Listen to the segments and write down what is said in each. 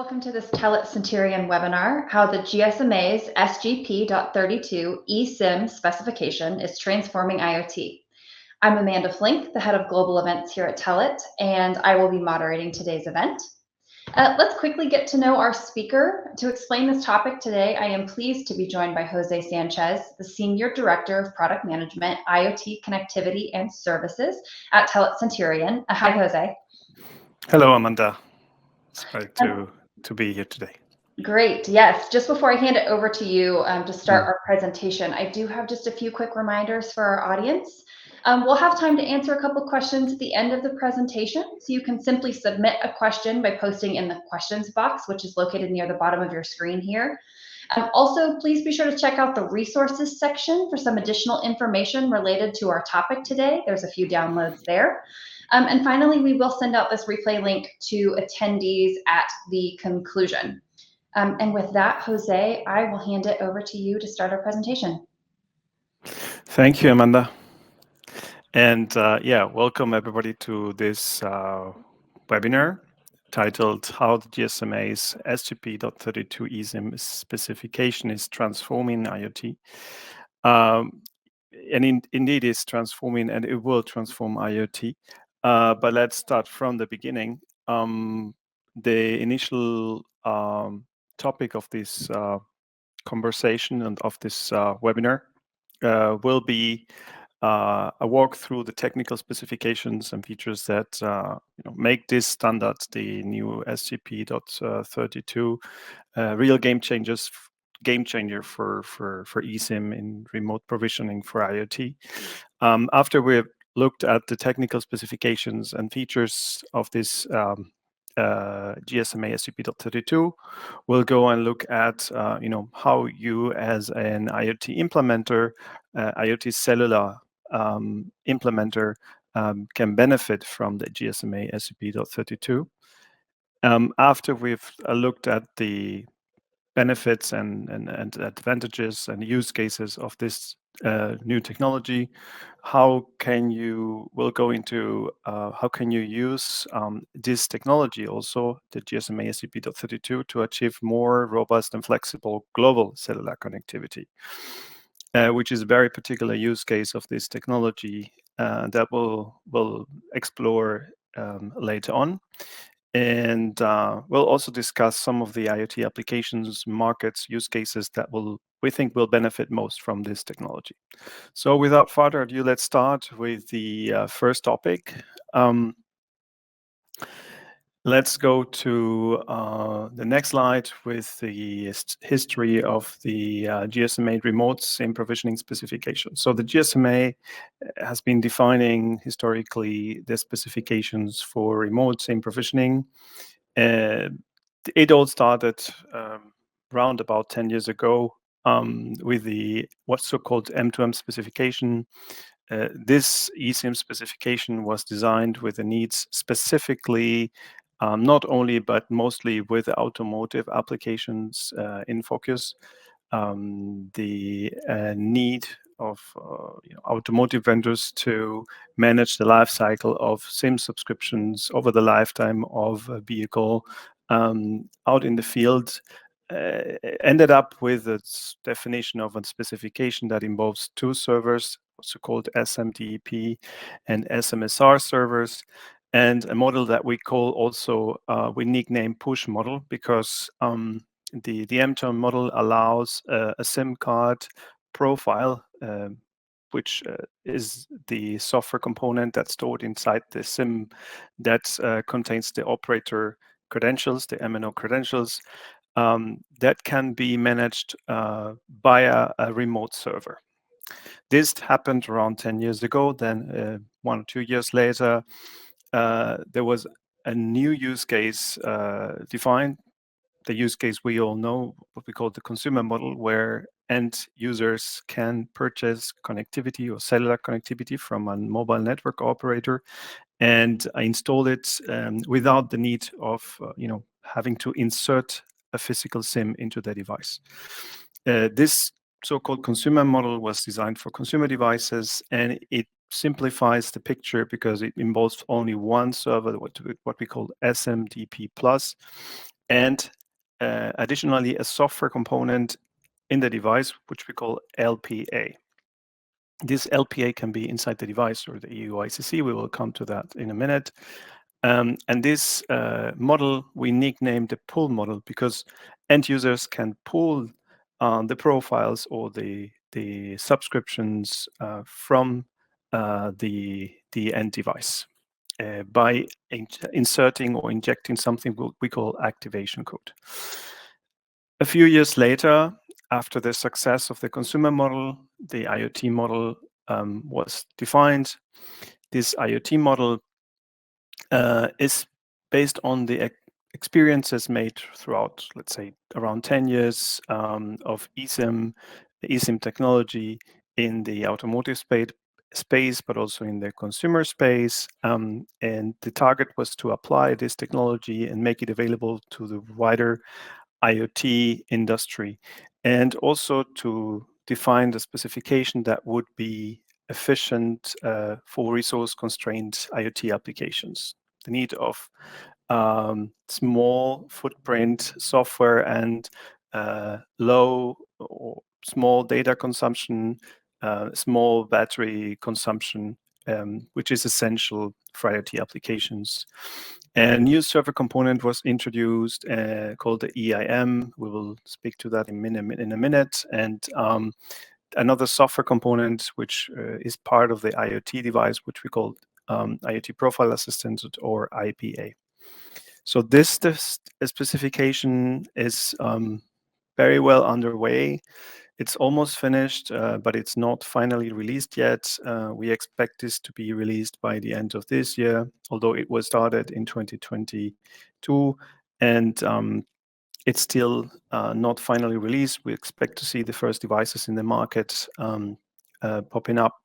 Welcome to this Telit Cinterion webinar, how the GSMA's SGP.32 eSIM specification is transforming IoT. I'm Amanda Flink, the head of global events here at Telit, and I will be moderating today's event. Let's quickly get to know our speaker. To explain this topic today, I am pleased to be joined by Jose Sanchez, the Senior Director of Product Management, IoT Connectivity and Services at Telit Cinterion. Hi, Jose. Hello, Amanda. It's great to be here today. Great. Yes. Just before I hand it over to you to start our presentation, I do have just a few quick reminders for our audience. We'll have time to answer a couple questions at the end of the presentation. So you can simply submit a question by posting in the questions box, which is located near the bottom of your screen here. Also, please be sure to check out the resources section for some additional information related to our topic today. There's a few downloads there. And finally, we will send out this replay link to attendees at the conclusion. And with that, Jose, I will hand it over to you to start our presentation. Thank you, Amanda. And welcome everybody to this webinar titled How the GSMA's SGP.32 eSIM specification is transforming IoT. Indeed, it's transforming and it will transform IoT. But let's start from the beginning. The initial topic of this conversation and of this webinar will be a walk through the technical specifications and features that make this standard, the new SGP.32, real game changer for eSIM in remote provisioning for IoT. After we've looked at the technical specifications and features of this GSMA SGP.32, we'll go and look at how you as an IoT implementer, IoT cellular implementer can benefit from the GSMA SGP.32. After we've looked at the benefits and advantages and use cases of this new technology, how can you use this technology, also the GSMA SGP.32, to achieve more robust and flexible global cellular connectivity, which is a very particular use case of this technology that we'll explore later on. And we'll also discuss some of the IoT applications, markets, use cases that we think will benefit most from this technology. So without further ado, let's start with the first topic. Let's go to the next slide with the history of the GSMA remote SIM provisioning specification. So the GSMA has been defining historically the specifications for remote SIM provisioning. It all started around about 10 years ago with the what's so-called M2M specification. This eSIM specification was designed with the needs specifically not only, but mostly with automotive applications in focus. The need of automotive vendors to manage the life cycle of SIM subscriptions over the lifetime of a vehicle out in the field ended up with a definition of a specification that involves two servers, also called SMDEP and SMSR servers, and a model that we call also, we nickname push model, because the M2M model allows a SIM card profile, which is the software component that's stored inside the SIM that contains the operator credentials, the MNO credentials, that can be managed via a remote server. This happened around 10 years ago. Then 1 or 2 years later, there was a new use case defined. The use case we all know, what we call the consumer model, where end users can purchase connectivity or cellular connectivity from a mobile network operator and install it without the need of having to insert a physical SIM into the device. This so-called consumer model was designed for consumer devices, and it simplifies the picture because it involves only one server, what we call SMDP+, and additionally a software component in the device, which we call LPA. This LPA can be inside the device or the EUICC. We will come to that in a minute. And this model we nicknamed the pull model because end users can pull the profiles or the subscriptions from the end device by inserting or injecting something we call activation code. A few years later, after the success of the consumer model, the IoT model was defined. This IoT model is based on the experiences made throughout, let's say, around 10 years of eSIM, the eSIM technology in the automotive space, but also in the consumer space. And the target was to apply this technology and make it available to the wider IoT industry, and also to define the specification that would be efficient for resource-constrained IoT applications. The need of small footprint software and low or small data consumption, small battery consumption, which is essential for IoT applications. A new server component was introduced called the eIM. We will speak to that in a minute. And another software component, which is part of the IoT device, which we call IoT Profile Assistant or IPA. So this specification is very well underway. It's almost finished, but it's not finally released yet. We expect this to be released by the end of this year, although it was started in 2022, and it's still not finally released. We expect to see the first devices in the market popping up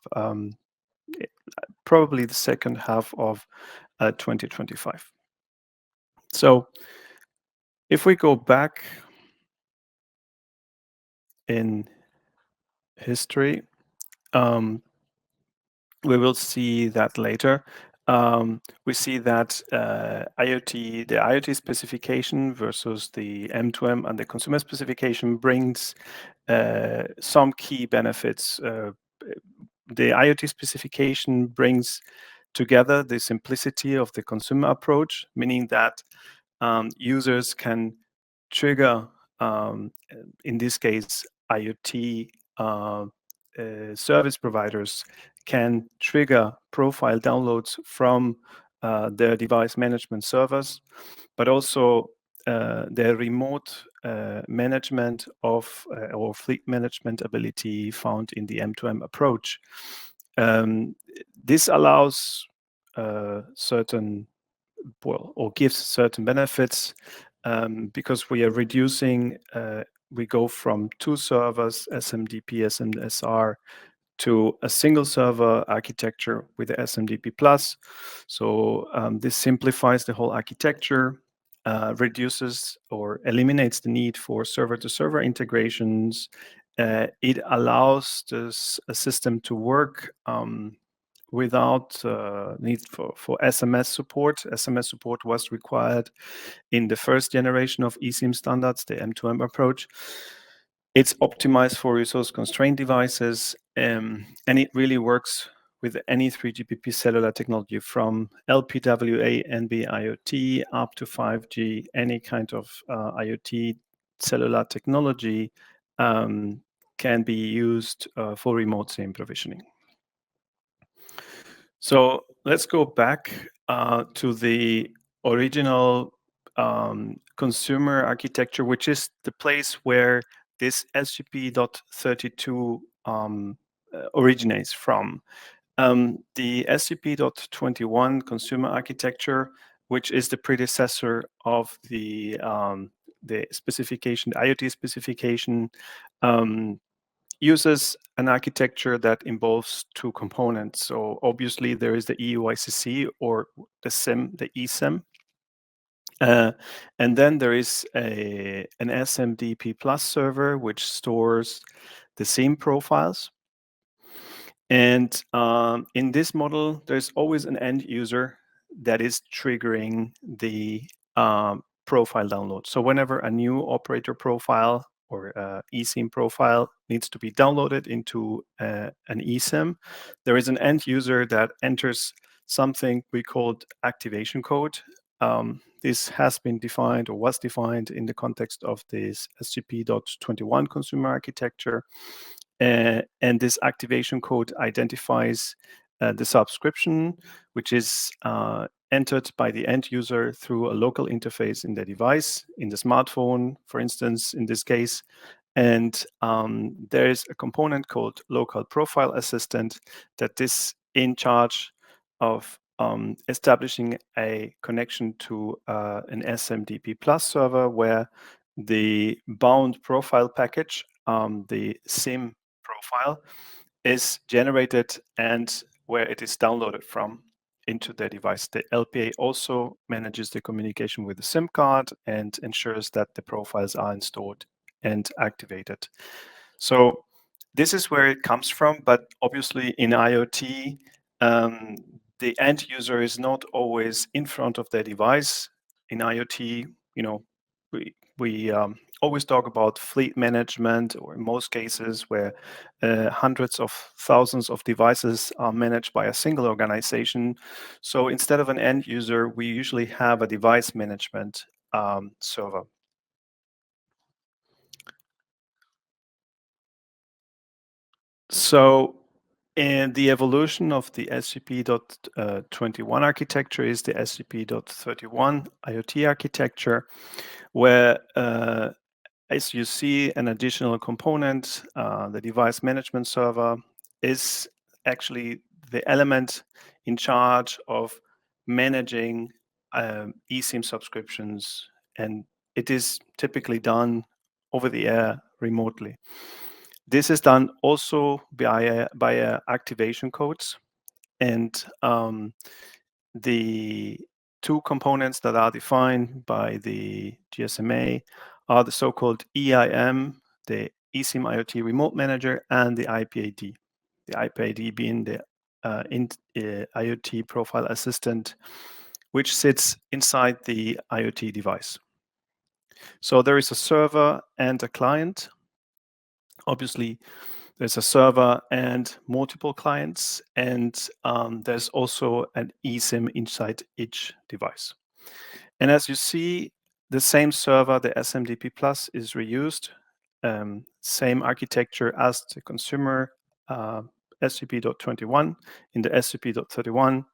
probably the second half of 2025. So if we go back in history, we will see that later. We see that the IoT specification versus the M2M and the consumer specification brings some key benefits. The IoT specification brings together the simplicity of the consumer approach, meaning that users can trigger, in this case, IoT service providers can trigger profile downloads from their device management servers, but also their remote management of or fleet management ability found in the M2M approach. This allows certain, well, or gives certain benefits because we are reducing, we go from two servers, SMDP, SMSR, to a single server architecture with the SMDP Plus. So this simplifies the whole architecture, reduces or eliminates the need for server-to-server integrations. It allows this system to work without need for SMS support. SMS support was required in the first generation of eSIM standards, the M2M approach. It's optimized for resource-constrained devices, and it really works with any 3GPP cellular technology from LPWA, NB-IoT, up to 5G, any kind of IoT cellular technology can be used for remote SIM provisioning. So let's go back to the original consumer architecture, which is the place where this SGP.32 originates from. The SGP.21 consumer architecture, which is the predecessor of the specification, the IoT specification, uses an architecture that involves two components. So obviously there is the EUICC or the SIM, the eSIM. And then there is an SMDP Plus server, which stores the SIM profiles. And in this model, there's always an end user that is triggering the profile download. So whenever a new operator profile or eSIM profile needs to be downloaded into an eSIM, there is an end user that enters something we called activation code. This has been defined or was defined in the context of this SGP.21 consumer architecture. And this activation code identifies the subscription, which is entered by the end user through a local interface in the device, in the smartphone, for instance, in this case. And there is a component called local profile assistant that is in charge of establishing a connection to an SMDP Plus server where the bound profile package, the SIM profile, is generated and where it is downloaded from into the device. The LPA also manages the communication with the SIM card and ensures that the profiles are installed and activated. So this is where it comes from, but obviously in IoT, the end user is not always in front of their device. In IoT, we always talk about fleet management, or in most cases where hundreds of thousands of devices are managed by a single organization. So instead of an end user, we usually have a device management server. So in the evolution of the SGP.21 architecture is the SGP.31 IoT architecture, where as you see, an additional component, the device management server, is actually the element in charge of managing eSIM subscriptions, and it is typically done over the air remotely. This is done also via activation codes, and the two components that are defined by the GSMA are the so-called EIM, the eSIM IoT Remote Manager, and the IPAD. The IPAD being the IoT Profile Assistant, which sits inside the IoT device. So there is a server and a client. Obviously, there's a server and multiple clients, and there's also an eSIM inside each device. And as you see, the same server, the SMDP Plus, is reused. Same architecture as the consumer SGP.21. In the SGP.31,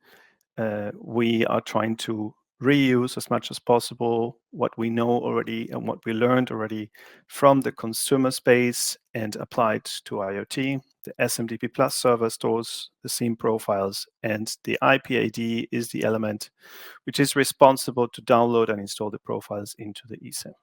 we are trying to reuse as much as possible what we know already and what we learned already from the consumer space and apply it to IoT. The SMDP Plus server stores the SIM profiles, and the IPAD is the element which is responsible to download and install the profiles into the eSIM.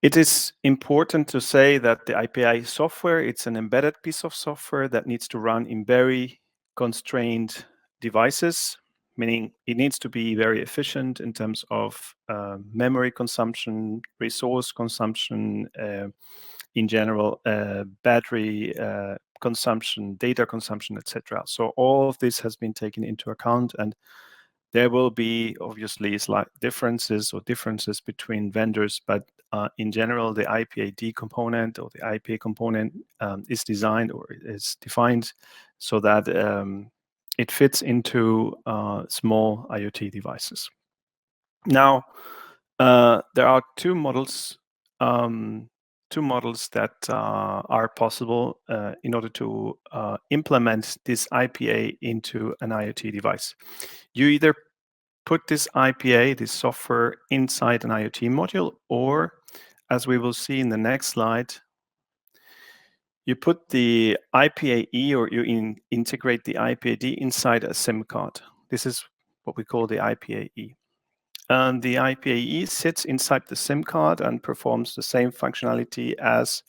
It is important to say that the IPI software, it's an embedded piece of software that needs to run in very constrained devices, meaning it needs to be very efficient in terms of memory consumption, resource consumption, in general, battery consumption, data consumption, etc. So all of this has been taken into account, and there will be obviously slight differences between vendors, but in general, the IPAD component or the IPA component is designed or is defined so that it fits into small IoT devices. Now, there are two models that are possible in order to implement this IPA into an IoT device. You either put this IPA, this software, inside an IoT module, or, as we will see in the next slide, you put the IPAE, or you integrate the IPAD inside a SIM card. This is what we call the IPAE. And the IPAE sits inside the SIM card and performs the same functionality as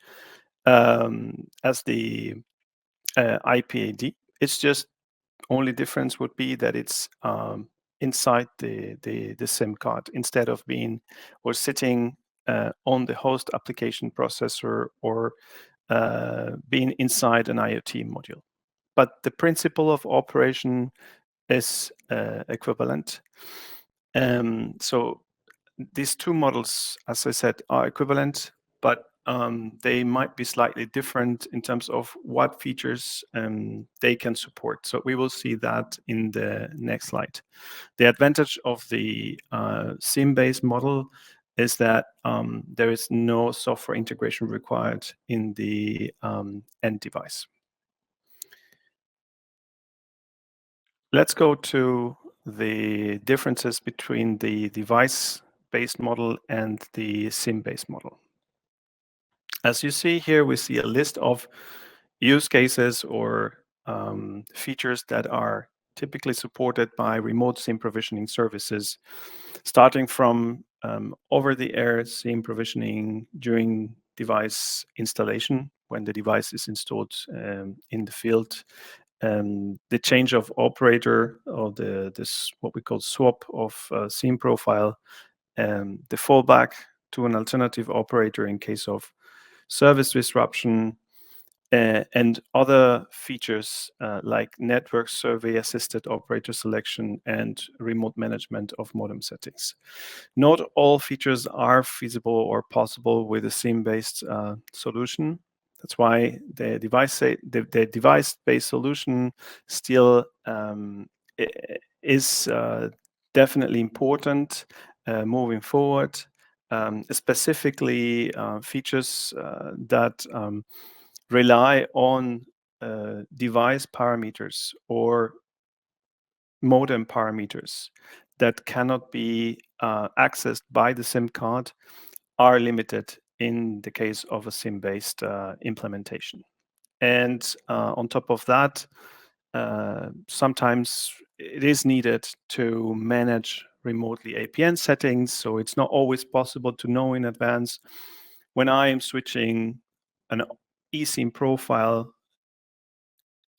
the IPAD. It's just only difference would be that it's inside the SIM card instead of being or sitting on the host application processor or being inside an IoT module. But the principle of operation is equivalent. So these two models, as I said, are equivalent, but they might be slightly different in terms of what features they can support. So we will see that in the next slide. The advantage of the SIM-based model is that there is no software integration required in the end device. Let's go to the differences between the device-based model and the SIM-based model. As you see here, we see a list of use cases or features that are typically supported by remote SIM provisioning services, starting from over-the-air SIM provisioning during device installation, when the device is installed in the field, the change of operator, or this what we call swap of SIM profile, the fallback to an alternative operator in case of service disruption, and other features like network survey assisted operator selection and remote management of modem settings. Not all features are feasible or possible with a SIM-based solution. That's why the device-based solution still is definitely important moving forward. Specifically, features that rely on device parameters or modem parameters that cannot be accessed by the SIM card are limited in the case of a SIM-based implementation. And on top of that, sometimes it is needed to manage remotely APN settings, so it's not always possible to know in advance when I am switching an eSIM profile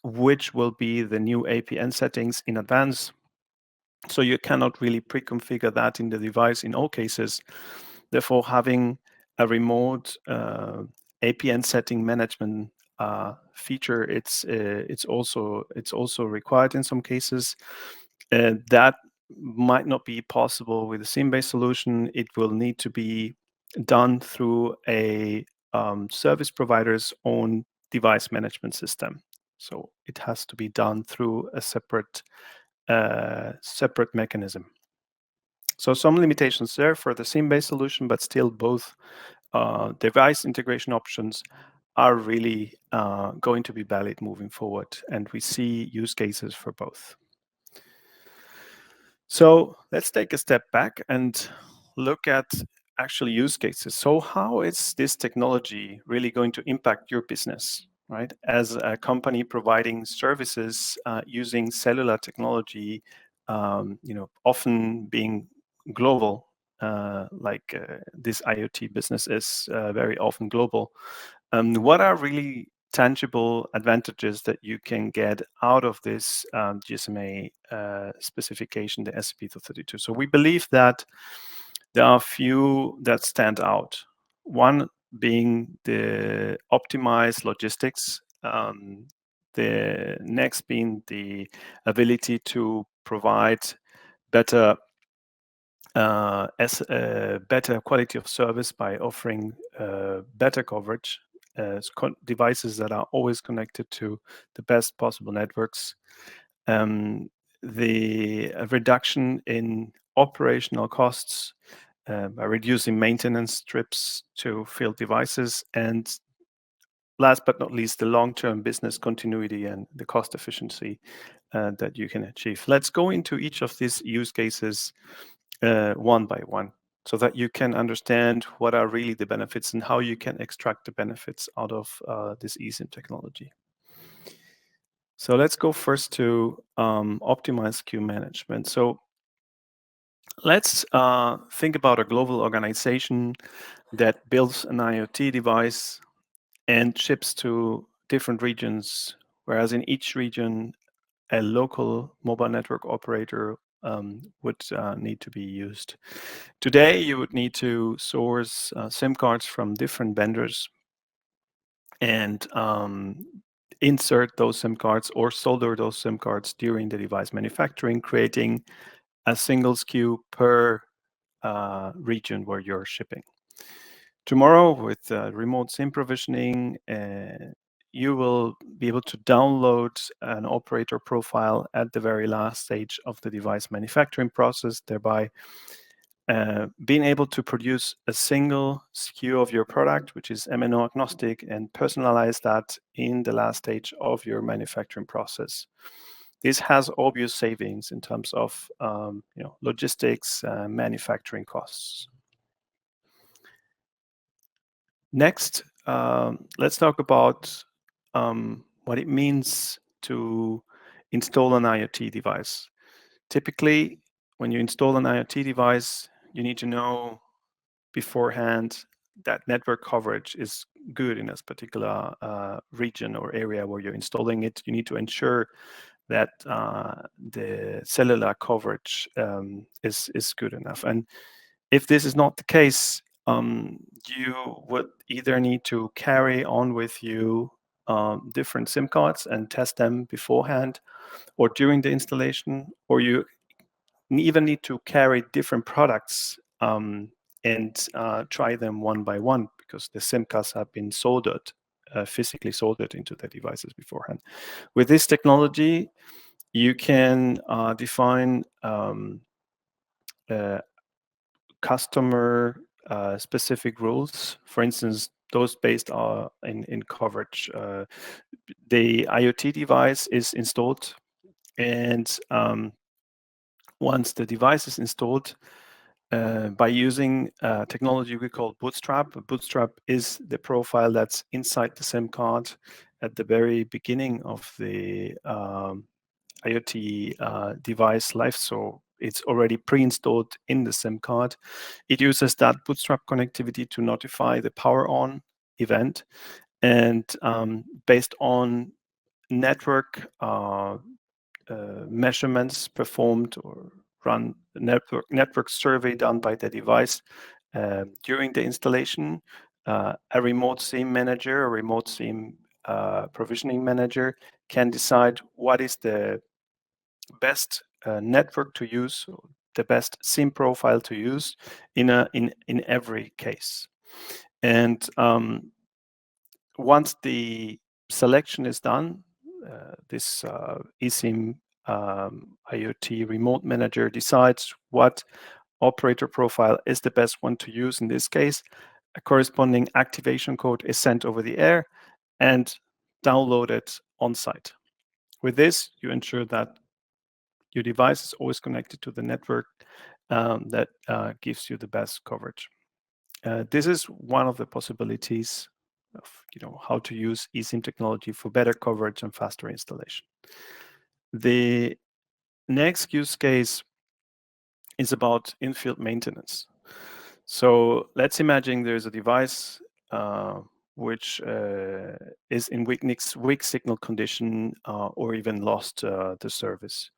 which will be the new APN settings in advance. So you cannot really pre-configure that in the device in all cases. Therefore, having a remote APN setting management feature, it's also required in some cases. That might not be possible with a SIM-based solution. It will need to be done through a service provider's own device management system. So it has to be done through a separate mechanism. So some limitations there for the SIM-based solution, but still both device integration options are really going to be valid moving forward, and we see use cases for both. So let's take a step back and look at actual use cases. So how is this technology really going to impact your business, right? As a company providing services using cellular technology, often being global, like this IoT business is very often global. What are really tangible advantages that you can get out of this GSMA specification, the SGP.32? So we believe that there are a few that stand out. One being the optimized logistics. The next being the ability to provide better better quality of service by offering better coverage, devices that are always connected to the best possible networks, the reduction in operational costs by reducing maintenance trips to field devices, and last but not least, the long-term business continuity and the cost efficiency that you can achieve. Let's go into each of these use cases one by one, so that you can understand what are really the benefits and how you can extract the benefits out of this eSIM technology. So let's go first to optimized queue management. So let's think about a global organization that builds an IoT device and ships to different regions, whereas in each region, a local mobile network operator would need to be used. Today, you would need to source SIM cards from different vendors and insert those SIM cards or solder those SIM cards during the device manufacturing, creating a single SKU per region where you're shipping. Tomorrow, with remote SIM provisioning, you will be able to download an operator profile at the very last stage of the device manufacturing process, thereby being able to produce a single SKU of your product, which is MNO agnostic, and personalize that in the last stage of your manufacturing process. This has obvious savings in terms of logistics, manufacturing costs. Next, let's talk about what it means to install an IoT device. Typically, when you install an IoT device, you need to know beforehand that network coverage is good in this particular region or area where you're installing it. You need to ensure that the cellular coverage is good enough. And if this is not the case, you would either need to carry on with you different SIM cards and test them beforehand or during the installation, or you even need to carry different products and try them one by one, because the SIM cards have been soldered, physically soldered into the devices beforehand. With this technology, you can define customer specific rules, for instance, those based in coverage. The IoT device is installed, and once the device is installed, by using technology we call Bootstrap. Bootstrap is the profile that's inside the SIM card at the very beginning of the IoT device life. So it's already pre-installed in the SIM card. It uses that Bootstrap connectivity to notify the power on event. And based on network measurements performed or run network survey done by the device during the installation, a remote SIM manager, a remote SIM provisioning manager can decide what is the best network to use, the best SIM profile to use in every case. And once the selection is done, this eSIM IoT remote manager decides what operator profile is the best one to use. In this case, a corresponding activation code is sent over the air and downloaded on site. With this, you ensure that your device is always connected to the network that gives you the best coverage. This is one of the possibilities of how to use eSIM technology for better coverage and faster installation. The next use case is about in-field maintenance. So let's imagine there's a device which is in weak signal condition or even lost the service.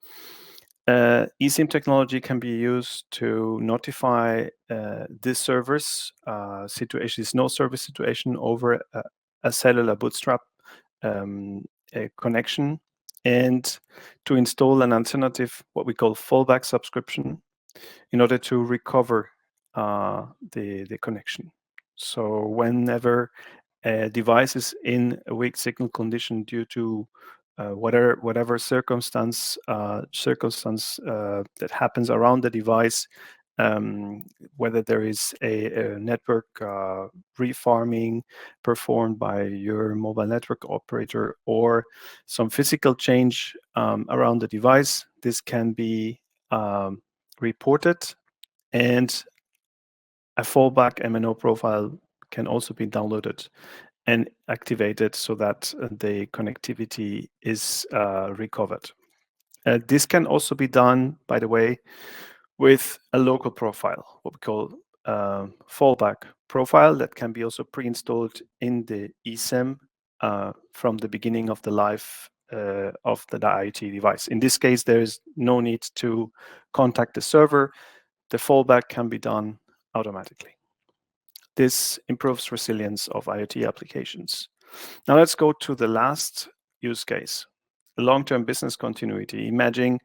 eSIM technology can be used to notify this service situation, this no service situation, over a cellular Bootstrap a connection, and to install an alternative, what we call fallback subscription, in order to recover the connection. So whenever a device is in a weak signal condition due to whatever circumstance that happens around the device, whether there is a network refarming performed by your mobile network operator or some physical change around the device, this can be reported, and a fallback MNO profile can also be downloaded and activated so that the connectivity is recovered. This can also be done, by the way, with a local profile, what we call fallback profile, that can be also pre-installed in the eSIM from the beginning of the life of the IoT device. In this case, there is no need to contact the server. The fallback can be done automatically. This improves resilience of IoT applications. Now let's go to the last use case, long-term business continuity. Imagine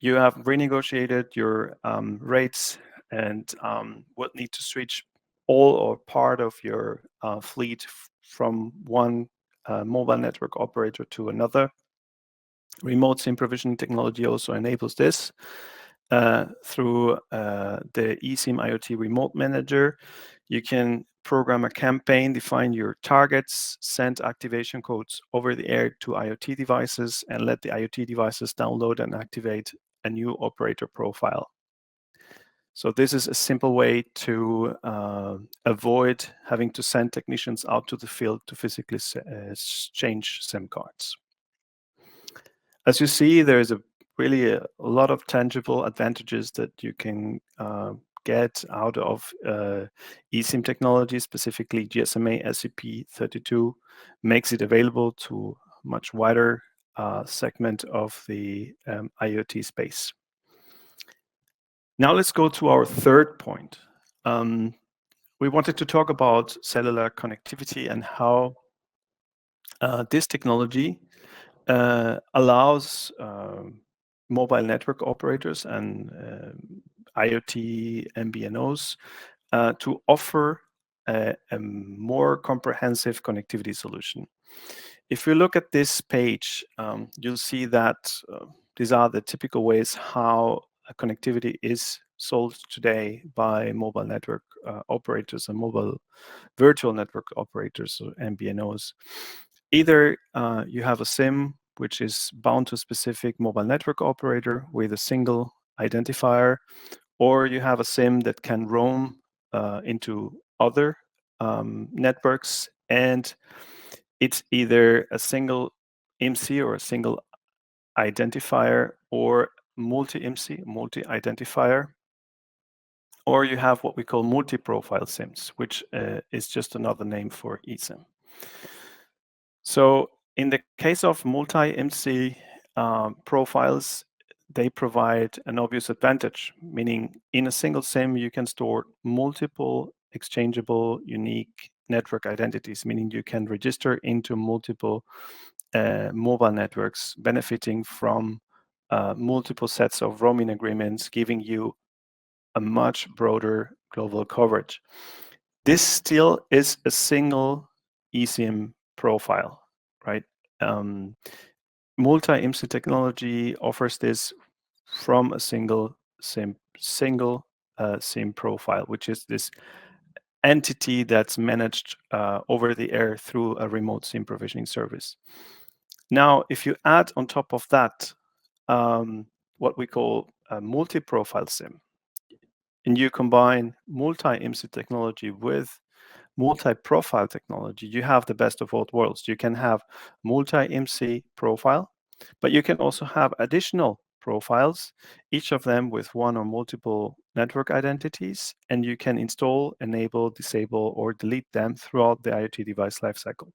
you have renegotiated your rates and would need to switch all or part of your fleet from one mobile network operator to another. Remote SIM provisioning technology also enables this through the eSIM IoT Remote Manager. You can program a campaign, define your targets, send activation codes over the air to IoT devices, and let the IoT devices download and activate a new operator profile. So this is a simple way to avoid having to send technicians out to the field to physically change SIM cards. As you see, there is really a lot of tangible advantages that you can get out of eSIM technology, specifically GSMA SGP.32 makes it available to a much wider segment of the IoT space. Now let's go to our third point. We wanted to talk about cellular connectivity and how this technology allows mobile network operators and IoT MVNOs to offer a more comprehensive connectivity solution. If you look at this page, you'll see that these are the typical ways how connectivity is sold today by mobile network operators and mobile virtual network operators, or MVNOs. Either you have a SIM which is bound to a specific mobile network operator with a single identifier, or you have a SIM that can roam into other networks, and it's either a single IMSI or a single identifier, or multi-IMSI, multi-identifier, or you have what we call multi-profile SIMs, which is just another name for eSIM. So in the case of multi-IMSI profiles, they provide an obvious advantage, meaning in a single SIM, you can store multiple exchangeable unique network identities, meaning you can register into multiple mobile networks, benefiting from multiple sets of roaming agreements, giving you a much broader global coverage. This still is a single eSIM profile, right? Multi-IMSI technology offers this from a single SIM profile, which is this entity that's managed over the air through a remote SIM provisioning service. Now, if you add on top of that what we call a multi-profile SIM, and you combine multi-IMSI technology with multi-profile technology, you have the best of both worlds. You can have multi-IMSI profile, but you can also have additional profiles, each of them with one or multiple network identities, and you can install, enable, disable, or delete them throughout the IoT device lifecycle.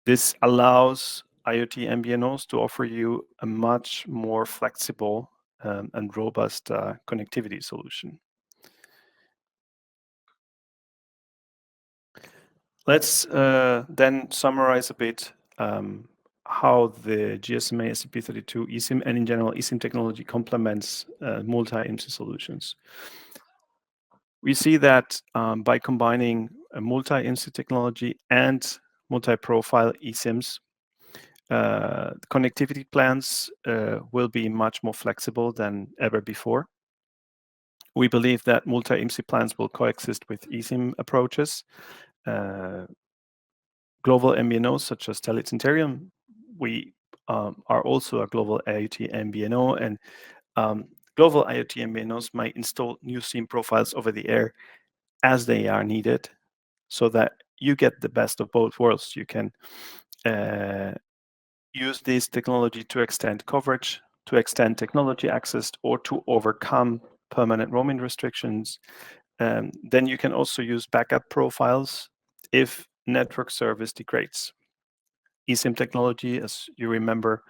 This allows IoT MVNOs to offer you a much more flexible and robust connectivity solution. Let's then summarize a bit how the GSMA SGP.32 eSIM and in general eSIM technology complements multi-IMSI solutions. We see that by combining a multi-IMSI technology and multi-profile eSIMs, connectivity plans will be much more flexible than ever before. We believe that multi-IMSI plans will coexist with eSIM approaches. Global MVNOs such as Telit, Cinterion, we are also a global IoT MVNO, and global IoT MVNOs might install new SIM profiles over the air as they are needed, so that you get the best of both worlds. You can use this technology to extend coverage, to extend technology access, or to overcome permanent roaming restrictions. Then you can also use backup profiles if network service degrades. eSIM technology, as you remember,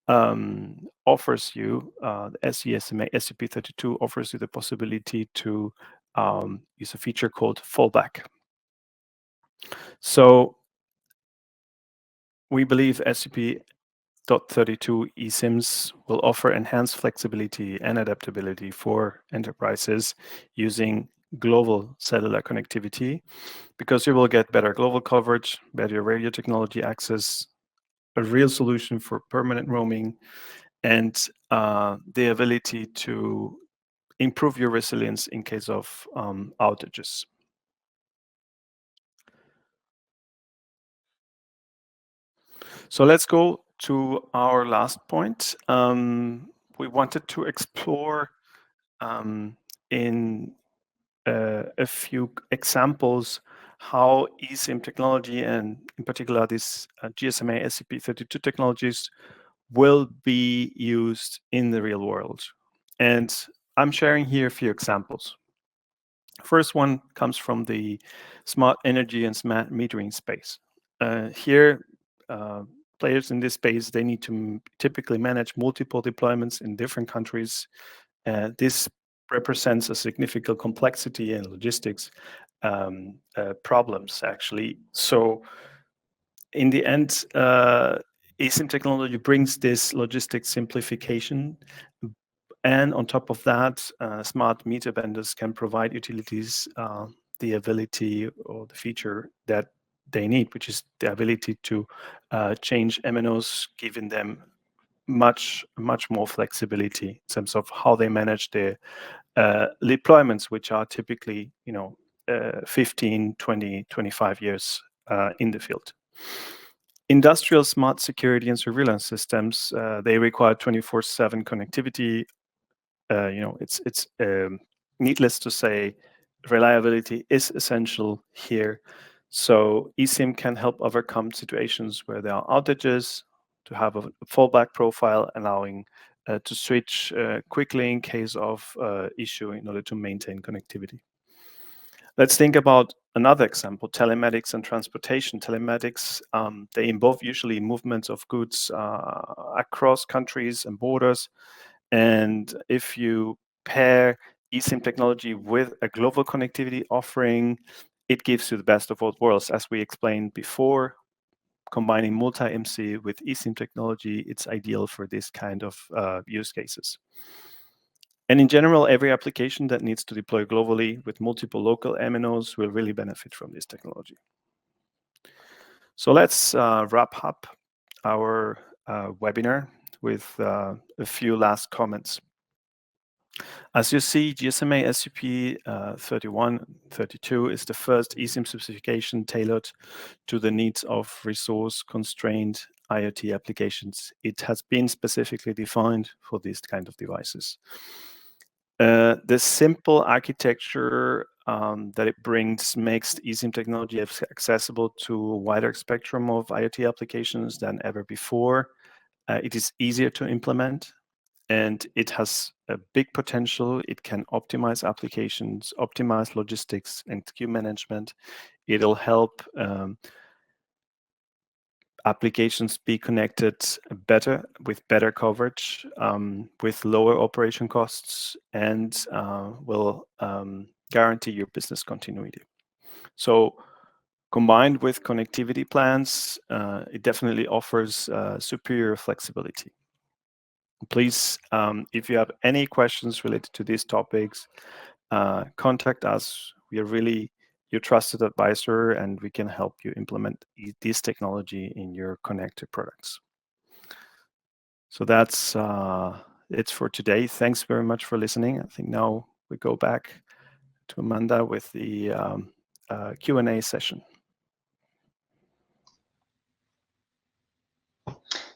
offers you, the GSMA SGP.32 offers you the possibility to use a feature called fallback. So we believe SGP GSMA eSIMs will offer enhanced flexibility and adaptability for enterprises using global cellular connectivity, because you will get better global coverage, better radio technology access, a real solution for permanent roaming, and the ability to improve your resilience in case of outages. So let's go to our last point. We wanted to explore in a few examples how eSIM technology, and in particular this GSMA SGP.32 technologies, will be used in the real world. And I'm sharing here a few examples. First one comes from the smart energy and smart metering space. Here, players in this space, they need to typically manage multiple deployments in different countries. This represents a significant complexity and logistics problems, actually. So in the end, eSIM technology brings this logistics simplification. And on top of that, smart meter vendors can provide utilities the ability or the feature that they need, which is the ability to change MNOs, giving them much more flexibility in terms of how they manage their deployments, which are typically 15, 20, 25 years in the field. Industrial smart security and surveillance systems, they require 24/7 connectivity. It's needless to say, reliability is essential here. So eSIM can help overcome situations where there are outages, to have a fallback profile, allowing to switch quickly in case of issue in order to maintain connectivity. Let's think about another example, telematics and transportation. Telematics, they involve usually movements of goods across countries and borders. And if you pair eSIM technology with a global connectivity offering, it gives you the best of both worlds. As we explained before, combining multi-IMSI with eSIM technology, it's ideal for this kind of use cases. And in general, every application that needs to deploy globally with multiple local MNOs will really benefit from this technology. So let's wrap up our webinar with a few last comments. As you see, GSMA SGP.31/32 is the first eSIM specification tailored to the needs of resource-constrained IoT applications. It has been specifically defined for these kind of devices. The simple architecture that it brings makes eSIM technology accessible to a wider spectrum of IoT applications than ever before. It is easier to implement, and it has a big potential. It can optimize applications, optimize logistics and queue management. It'll help applications be connected better, with better coverage, with lower operation costs, and will guarantee your business continuity. So combined with connectivity plans, it definitely offers superior flexibility. Please, if you have any questions related to these topics, contact us. We are really your trusted advisor, and we can help you implement this technology in your connected products. So that's it for today. Thanks very much for listening. I think now we go back to Amanda with the Q&A session.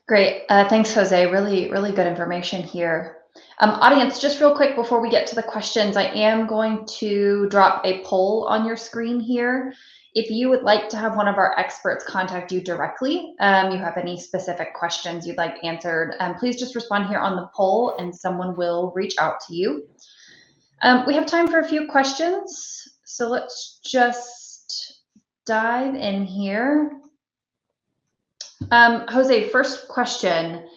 Great. Thanks, Jose. Really good information here. Audience, just real quick before we get to the questions, I am going to drop a poll on your screen here. If you would like to have one of our experts contact you directly, you have any specific questions you'd like answered, please just respond here on the poll and someone will reach out to you. We have time for a few questions, so let's just dive in here. Jose, first question.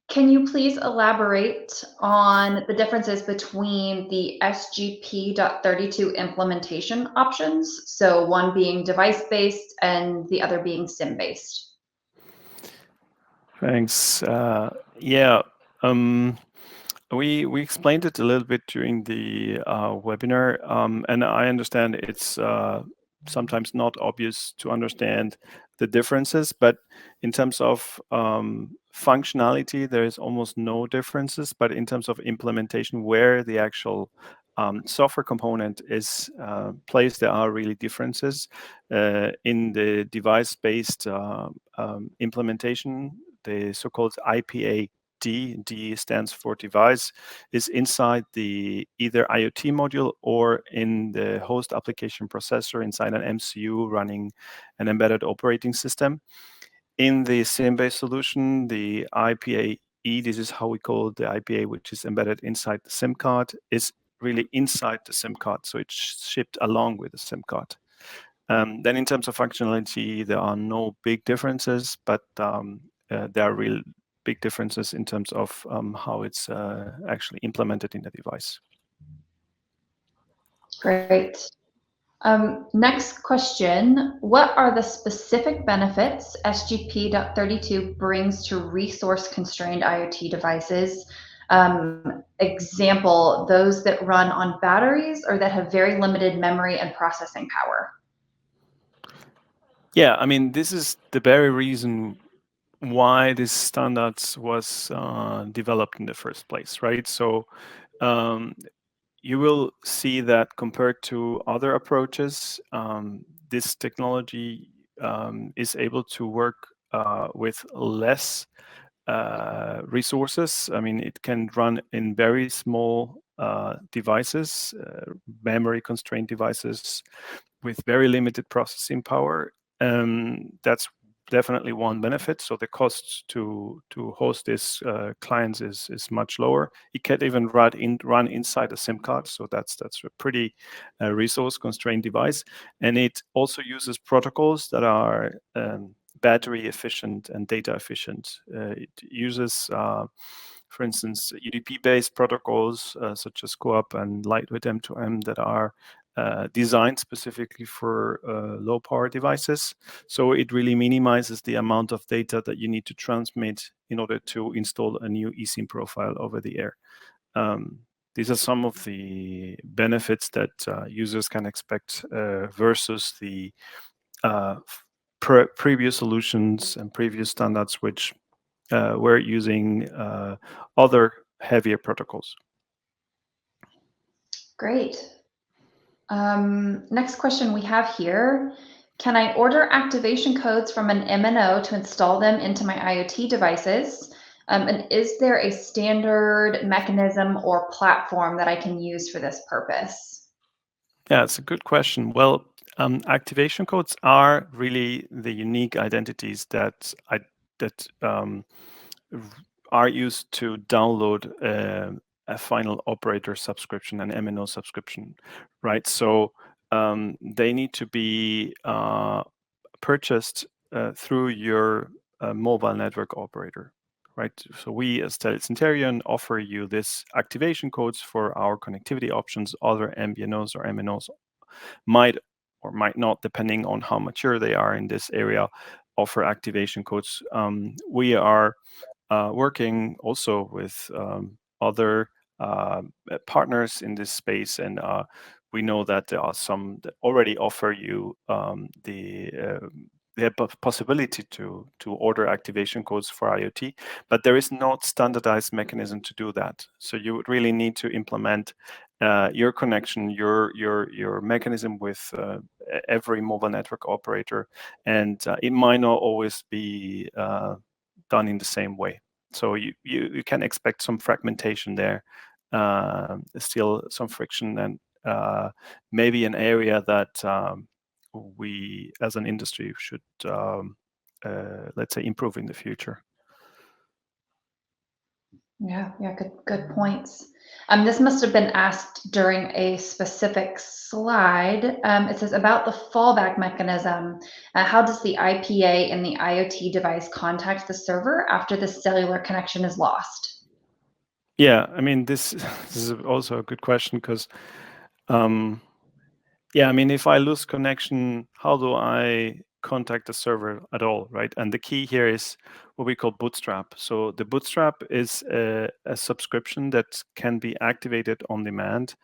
Can you please elaborate on the differences between the SGP.32 implementation options? So one being device-based and the other being SIM-based. Thanks. Yeah, we explained it a little bit during the webinar, and I understand it's sometimes not obvious to understand the differences, but in terms of functionality, there is almost no differences, but in terms of implementation, where the actual software component is placed, there are really differences. In the device-based implementation, the so-called IPA D stands for device, is inside the either IoT module or in the host application processor inside an MCU running an embedded operating system. In the SIM-based solution, the IPA-E, this is how we call the IPA, which is embedded inside the SIM card, is really inside the SIM card, so it's shipped along with the SIM card. Then in terms of functionality, there are no big differences, but there are real big differences in terms of how it's actually implemented in the device. Great. Next question, what are the specific benefits SGP.32 brings to resource-constrained IoT devices? Example, those that run on batteries or that have very limited memory and processing power. Yeah, I mean, this is the very reason why this standards was developed in the first place, right? So you will see that compared to other approaches, this technology is able to work with less resources. I mean, it can run in very small devices, memory constrained devices with very limited processing power. That's definitely one benefit. So the cost to host this clients is much lower. It can even run inside a SIM card. So that's a pretty resource constrained device, and it also uses protocols that are battery efficient and data efficient. It uses, for instance, UDP-based protocols such as CoAP and Lightweight M2M that are designed specifically for low power devices. So it really minimizes the amount of data that you need to transmit in order to install a new eSIM profile over the air. These are some of the benefits that users can expect versus the previous solutions and previous standards, which were using other heavier protocols. Great. Next question we have here. Can I order activation codes from an MNO to install them into my IoT devices? And is there a standard mechanism or platform that I can use for this purpose? Yeah, it's a good question. Well, activation codes are really the unique identities that are used to download a final operator subscription, an MNO subscription, right? So they need to be purchased through your mobile network operator, right? So we as Telit Cinterion offer you this activation codes for our connectivity options. Other MVNOs or MNOs might or might not, depending on how mature they are in this area, offer activation codes. We are working also with other partners in this space, and we know that there are some that already offer you the possibility to order activation codes for IoT, but there is no standardized mechanism to do that. So you would really need to implement your connection, your mechanism with every mobile network operator, and it might not always be done in the same way. So you can expect some fragmentation there, still some friction, and maybe an area that we as an industry should, let's say, improve in the future. Yeah, good points. This must have been asked during a specific slide. It says about the fallback mechanism. How does the IPA in the IoT device contact the server after the cellular connection is lost? Yeah, I mean, this is also a good question because, yeah, I mean, if I lose connection, how do I contact the server at all, right? And the key here is what we call Bootstrap. So the Bootstrap is a subscription that can be activated on demand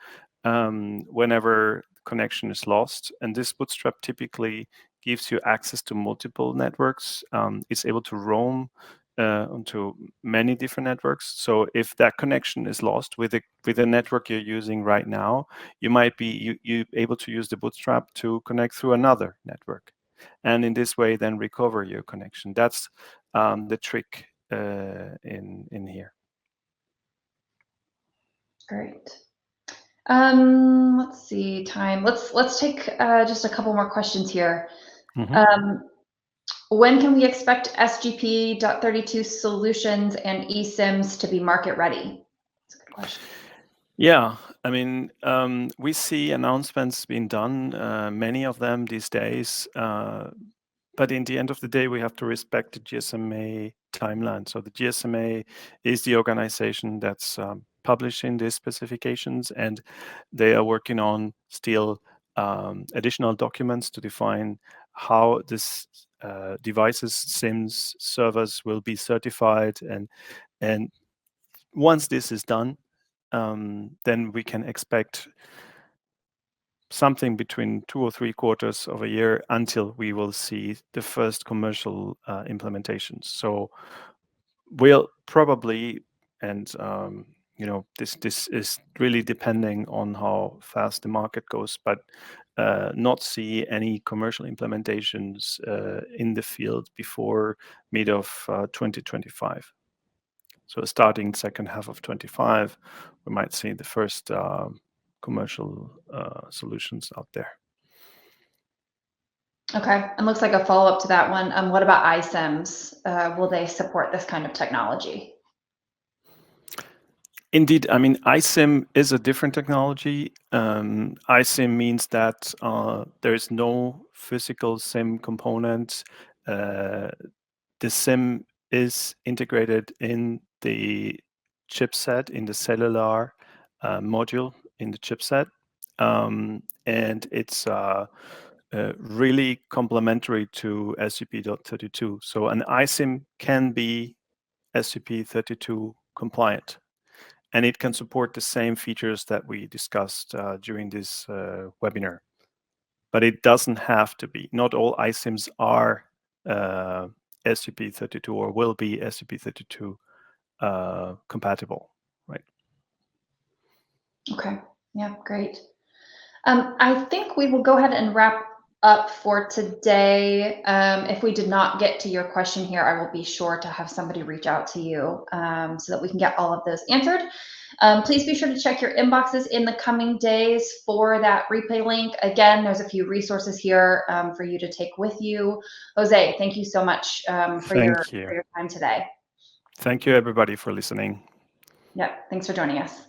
whenever connection is lost. And this Bootstrap typically gives you access to multiple networks. It's able to roam onto many different networks. So if that connection is lost with the network you're using right now, you might be you able to use the Bootstrap to connect through another network, and in this way then recover your connection. That's the trick in here. Great. Let's see, time. Let's take just a couple more questions here. When can we expect SGP.32 solutions and eSIMs to be market ready? That's a good question. Yeah, I mean, we see announcements being done, many of them these days. But in the end of the day, we have to respect the GSMA timeline. So the GSMA is the organization that's publishing these specifications, and they are working on still additional documents to define how this devices, SIMs, servers will be certified. And once this is done, then we can expect something between 2 or 3 quarters of a year until we will see the first commercial implementations. So we'll probably, and this is really depending on how fast the market goes, but not see any commercial implementations in the field before mid of 2025. So starting second half of 25, we might see the first commercial solutions out there. Okay, and looks like a follow-up to that one. What about iSIMs? Will they support this kind of technology? Indeed, I mean, eSIM is a different technology. eSIM means that there is no physical SIM component. The SIM is integrated in the chipset, in the cellular module in the chipset. And it's really complementary to SGP.32. So an eSIM can be SGP.32 compliant, and it can support the same features that we discussed during this webinar. But it doesn't have to be. Not all eSIMs are SGP.32 or will be SGP.32 compatible, right? Okay, yeah, great. I think we will go ahead and wrap up for today. If we did not get to your question here, I will be sure to have somebody reach out to you so that we can get all of those answered. Please be sure to check your inboxes in the coming days for that replay link. Again, there's a few resources here for you to take with you. Jose, thank you so much for your time today. Thank you, everybody, for listening. Yep, thanks for joining us.